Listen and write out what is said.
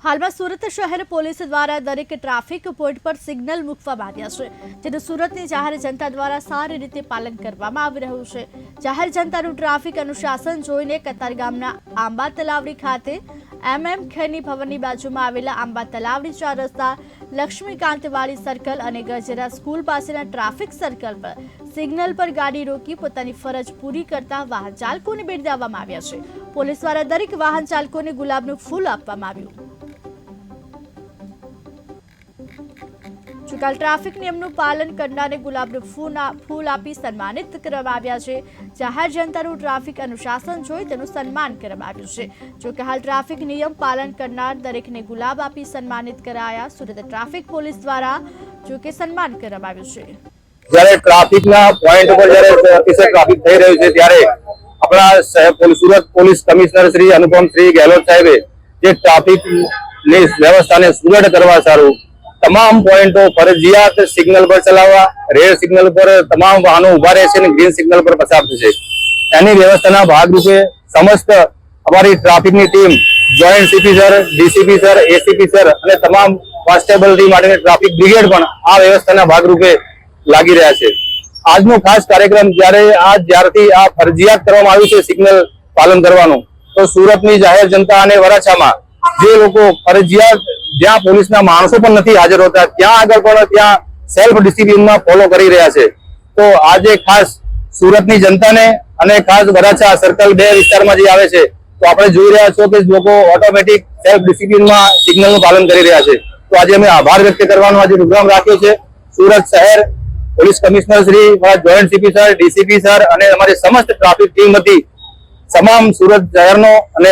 हाल में सूरत शहर पोलीस द्वारा दरेक ट्राफिक पॉइंट पर सिग्नल मूकवामां આવ્યા છે, જેનું સુરતની જાહેર જનતા દ્વારા સારી રીતે પાલન કરવામાં આવી રહ્યું છે। જાહેર જનતાનું ટ્રાફિક અનુશાસન જોઈને કતારગામના આંબા તલાવડી ખાતે MMખેની ભવનની બાજુમાં આવેલા આંબા તલાવડી 4 રસ્તા, લક્ષ્મીકાંતવાડી સર્કલ અને ગજેરા સ્કૂલ પાસેના ટ્રાફિક સર્કલ પર સિગ્નલ પર ગાડી રોકી પોતાની ફરજ પૂરી કરતા વાહન ચાલકોને બિરદાવવામાં આવ્યા છે। પોલીસ દ્વારા દરેક વાહન ચાલકોને ગુલાબનું ફૂલ આપવામાં આવ્યું। चुकाल ट्राफिक नियमનું પાલન કરનારને ગુલાબનું ફૂલ આપી સન્માનિત કરવામાં આવ્યા છે। જાહેર જનતાનું ટ્રાફિક અનુશાસન જોઈ તેનું સન્માન કરવામાં આવ્યું છે। જો કે હાલ ટ્રાફિક નિયમ પાલન કરનાર દરેકને ગુલાબ આપી સન્માનિત કરાયા। સુરત ટ્રાફિક પોલીસ દ્વારા જો કે સન્માન કરવામાં આવ્યું છે। જ્યારે ટ્રાફિકના પોઈન્ટ પર જ્યારે અતિશય ટ્રાફિક થઈ રહ્યું છે ત્યારે આપણા સુરત પોલીસ કમિશનર શ્રી અનુપમ શ્રી ગેહલોત સાહેબે જે ટ્રાફિકની વ્યવસ્થાને સુદૃઢ કરવા સારું તમામ પોઈન્ટો ફરજિયાત સિગ્નલ પર ચલાવવા, રેડ સિગ્નલ પર તમામ વાહનો ઉભા રહેશે અને ગ્રીન સિગ્નલ પર પસાર થશે। એની વ્યવસ્થાના ભાગરૂપે સમસ્ત અમારી ટ્રાફિકની team, joint CP sir, DCP sir, ACP sir અને તમામ કોન્સ્ટેબલની માટેની ટ્રાફિક બ્રિગેડ પણ આ વ્યવસ્થાના ભાગરૂપે લાગી રહ્યા છે। આજનો ખાસ કાર્યક્રમ જ્યારથી આ ફરજિયાત કરવામાં આવ્યું છે સિગ્નલ પાલન કરવાનું, તો સુરતની જાહેર જનતા અને વરાછામાં જે લોકો ફરજિયાત જ્યાં પોલીસના માણસો પણ નથી હાજર હોતા ત્યાં આગળ પણ ત્યાં સેલ્ફ ડિસિપ્લિનમાં ફોલો કરી રહ્યા છે। તો આજે ખાસ સુરતની જનતાને અને ખાસ વરાછા સર્કલ 2 વિસ્તારમાં જે આવે છે તો આપણે જોઈ રહ્યા છો કે લોકો ઓટોમેટિક સેલ્ફ ડિસિપ્લિનમાં સિગ્નલનું પાલન કરી રહ્યા છે। તો આજે અમે આભાર વ્યક્ત કરવાનો આજે પ્રોગ્રામ રાખ્યો છે। સુરત શહેર police commissioner Shri, joint CP sir, DCP sir અને અમારી સમસ્ત ટ્રાફિક ટીમ હતી તમામ સુરત શહેરનો અને